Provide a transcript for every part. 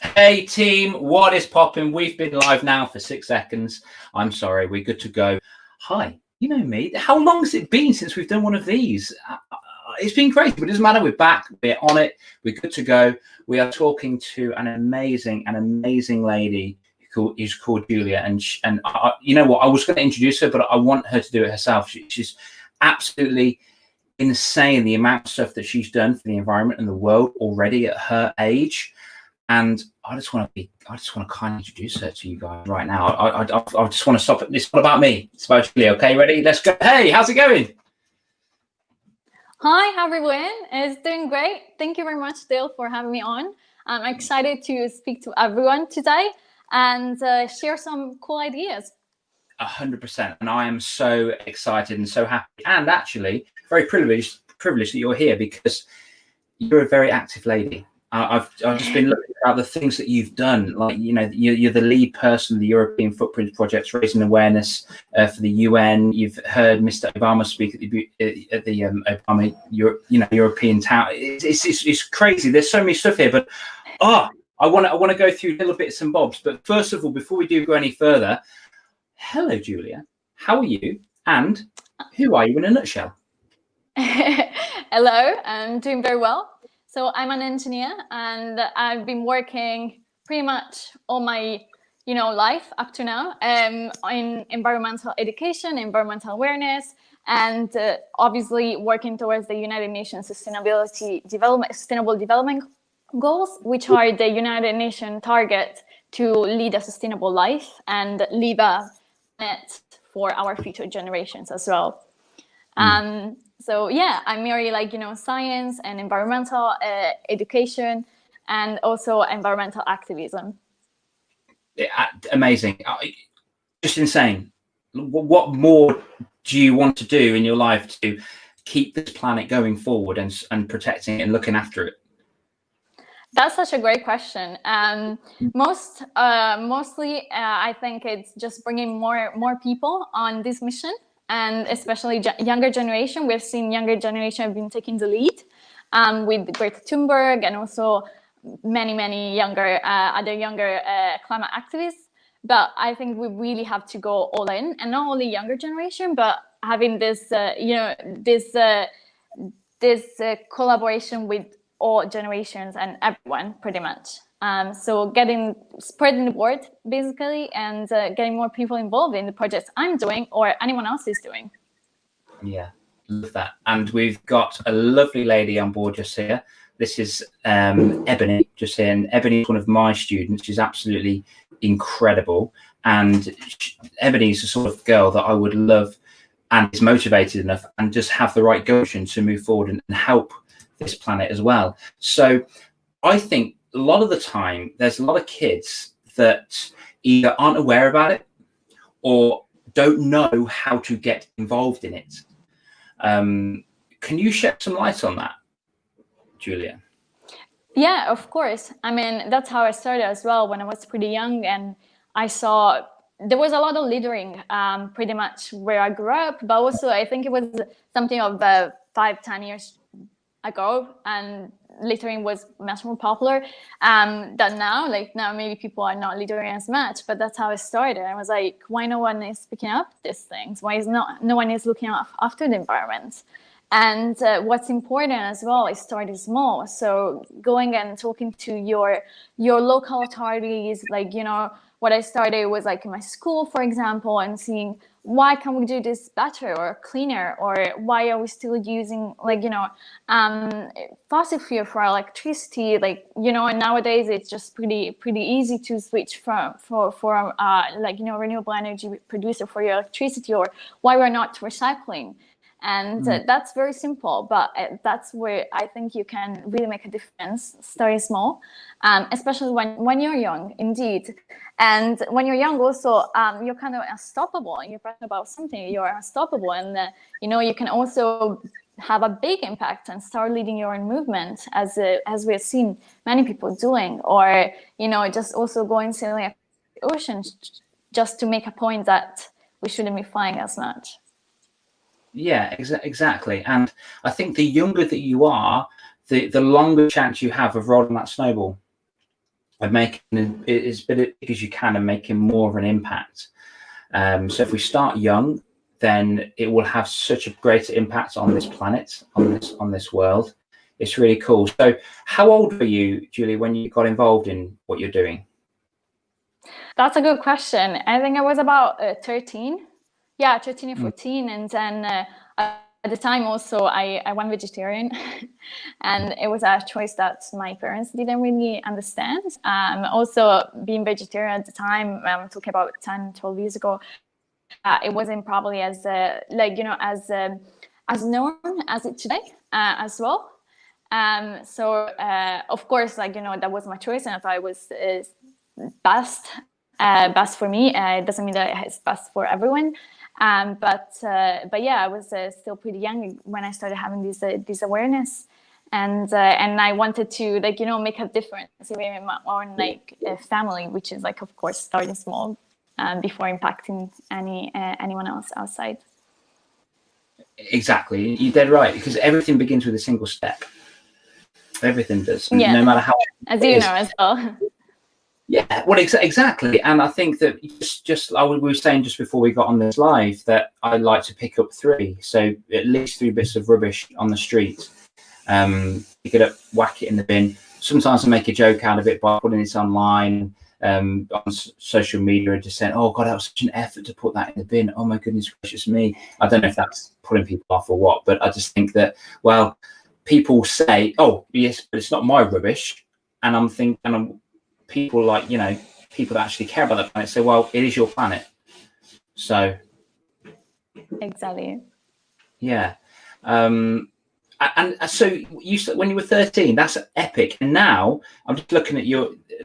Hey team, what is popping? We've been live now for 6 seconds. I'm sorry, we're good to go. Hi, you know me. How long has it been since we've done one of these? It's been crazy, but it doesn't matter. We're back. We're on it. We're good to go. We are talking to an amazing lady who's called Giulia, and you know what? I was going to introduce her, but I want her to do it herself. She's absolutely insane, the amount of stuff that she's done for the environment and the world already at her age. And I just want to kind of introduce her to you guys right now. I just want to stop it. It's not about me. It's about Giulia. Okay, ready? Let's go. Hey, how's it going? Hi, everyone. It's doing great. Thank you very much, Dale, for having me on. I'm excited to speak to everyone today and share some cool ideas. 100%. And I am so excited and so happy, and actually very privileged that you're here, because you're a very active lady. I've just been looking at the things that you've done. Like, you know, you're the lead person of the European Footprint Project, raising awareness for the UN. You've heard Mr. Obama speak at the Obama European Town. It's crazy. There's so many stuff here, but I want to go through little bits and bobs. But first of all, before we do go any further, hello, Giulia. How are you? And who are you in a nutshell? Hello, I'm doing very well. So I'm an engineer, and I've been working pretty much all my, life up to now in environmental education, environmental awareness, and obviously working towards the United Nations Sustainable Development Goals, which are the United Nations target to lead a sustainable life and leave a planet for our future generations as well. So yeah, I'm very science and environmental education, and also environmental activism. Yeah, amazing. Just insane. What more do you want to do in your life to keep this planet going forward and protecting it and looking after it? That's such a great question. Mostly, I think it's just bringing more people on this mission. And especially younger generation. We've seen younger generation have been taking the lead with Greta Thunberg, and also many other younger climate activists. But I think we really have to go all in, and not only younger generation, but having this collaboration with all generations and everyone, pretty much. So spreading the word, basically, and getting more people involved in the projects I'm doing or anyone else is doing. Yeah, love that. And we've got a lovely lady on board just here. This is Ebony, just here. And Ebony is one of my students. She's absolutely incredible. And Ebony is the sort of girl that I would love, and is motivated enough and just have the right gumption to move forward and help this planet as well. So I think a lot of the time there's a lot of kids that either aren't aware about it or don't know how to get involved in it. Can you shed some light on that, Giulia? Yeah, of course. I mean, that's how I started as well when I was pretty young, and I saw there was a lot of littering pretty much where I grew up, but also I think it was something of 5-10 years ago, and littering was much more popular than now. Like now maybe people are not littering as much, but that's how it started. I was like, why no one is picking up these things? Why is no one is looking after the environment? And what's important as well is starting small. So going and talking to your local authorities, what I started was like in my school, for example, and seeing why can we do this better or cleaner, or why are we still using fossil fuel for electricity? And nowadays it's just pretty easy to switch for renewable energy producer for your electricity, or why we're not recycling. And that's very simple, but that's where I think you can really make a difference, starting small, especially when you're young, indeed. And when you're young also, you're kind of unstoppable. You're passionate about something, you're unstoppable. And, you can also have a big impact and start leading your own movement, as we have seen many people doing, or, just also going sailing across the oceans just to make a point that we shouldn't be flying as much. Yeah, exactly. And I think the younger that you are, the longer chance you have of rolling that snowball. and making it as big as you can and making more of an impact. So if we start young, then it will have such a greater impact on this planet, on this world. It's really cool. So how old were you, Giulia, when you got involved in what you're doing? That's a good question. I think I was about 13. Yeah, 13 or 14. And then at the time also I went vegetarian. And it was a choice that my parents didn't really understand. Also being vegetarian at the time, I'm talking about 10, 12 years ago, it wasn't probably as as known as it today as well. So of course, that was my choice, and I thought it was best for me. It doesn't mean that it's best for everyone. But yeah, I was still pretty young when I started having this awareness, and I wanted to make a difference even in my own family, which is of course starting small before impacting anyone else outside. Exactly, you're dead right, because everything begins with a single step. Everything does, yeah. No matter how. As you know as well. Yeah, well, exactly. And I think that just we were saying just before we got on this live that I like to pick up 3, so at least 3 bits of rubbish on the street. Pick it up, whack it in the bin. Sometimes I make a joke out of it by putting it online on social media and just saying, "Oh God, that was such an effort to put that in the bin. Oh my goodness gracious me." I don't know if that's putting people off or what, but I just think that, well, people say, "Oh yes, but it's not my rubbish," and I'm thinking, people people that actually care about the planet say, well, it is your planet. So exactly. Yeah. And so you said when you were 13, that's epic. And now I'm just looking at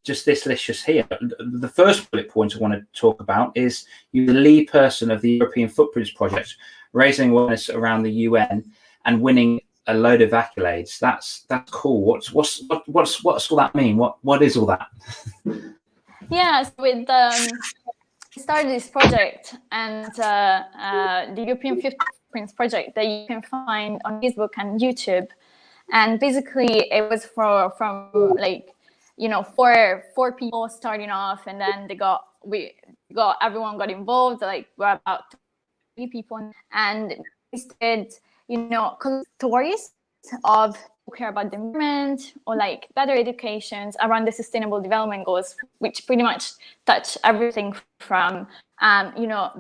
this list just here. The first bullet point I want to talk about is you're the lead person of the European Footprints Project, raising awareness around the UN and winning a load of accolades. That's cool. What's all that mean? What is all that? Yeah, so with started this project, and the European Footprints Project that you can find on Facebook and YouTube, and basically it was from four people starting off, and then everyone got involved. We're about 3 people, and we started stories of who care about the environment or better educations around the sustainable development goals, which pretty much touch everything from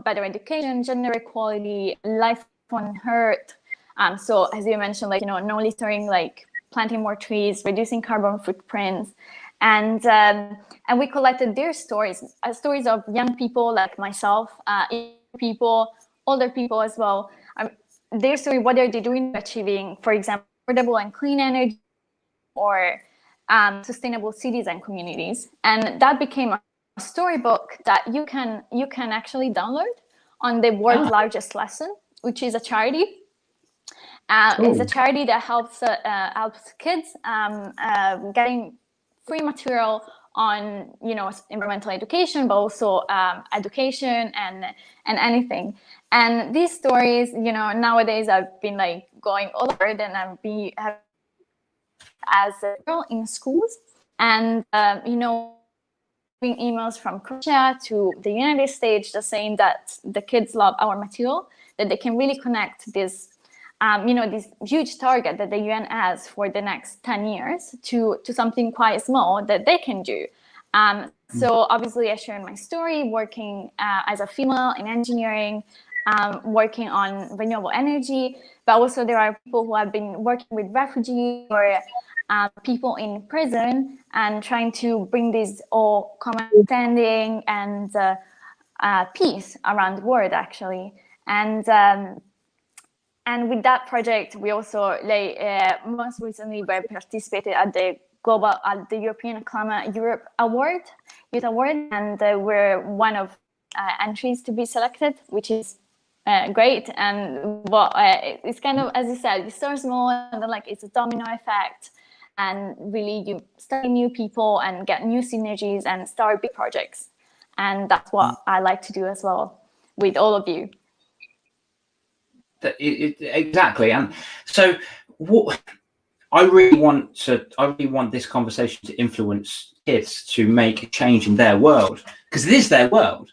better education, gender equality, life on earth. So as you mentioned, no littering, planting more trees, reducing carbon footprints, and we collected their stories of young people like myself, people, older people as well. Their story, what are they doing achieving, for example, affordable and clean energy or sustainable cities and communities. And that became a storybook that you can actually download on the world's largest lesson, which is a charity. It's a charity that helps kids getting free material on environmental education, but also education and anything. And these stories, nowadays I've been going all over, and I've been as a girl in schools, and emails from Croatia to the United States just saying that the kids love our material, that they can really connect this this huge target that the UN has for the next 10 years to something quite small that they can do. So obviously I shared my story working as a female in engineering, working on renewable energy, but also there are people who have been working with refugees or people in prison and trying to bring this all common understanding and peace around the world, actually. And with that project, we also most recently we participated at the European Climate Europe Award, Youth Award, and we're one of entries to be selected, which is great. And it's kind of, as you said, you start small, and then it's a domino effect, and really you study new people and get new synergies and start big projects. And that's what I like to do as well with all of you. Exactly. And so I really want this conversation to influence kids to make a change in their world, because it is their world,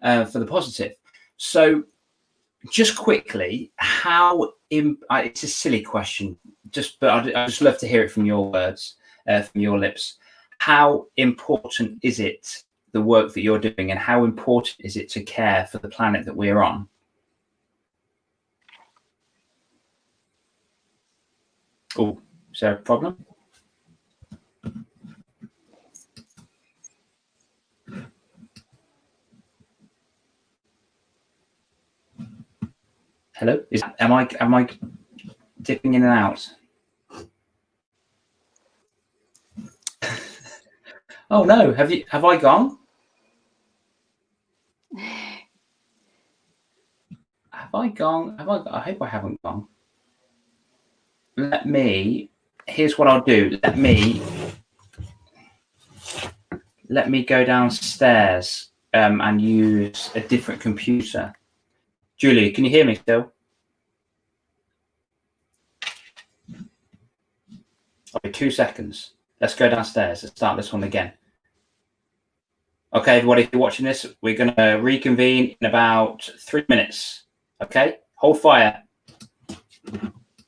for the positive. So just quickly, it's a silly question, but I'd just love to hear it from your words, from your lips. How important is it, the work that you're doing, and how important is it to care for the planet that we're on? Oh, is there a problem? Hello? Am I dipping in and out? Oh no, have I gone? Have I gone? I hope I haven't gone. Here's what I'll do. Let me go downstairs and use a different computer. Giulia, can you hear me still? Okay, 2 seconds. Let's go downstairs. Let's start this one again. Okay, everybody, if you're watching this, we're going to reconvene in about 3 minutes. Okay, hold fire.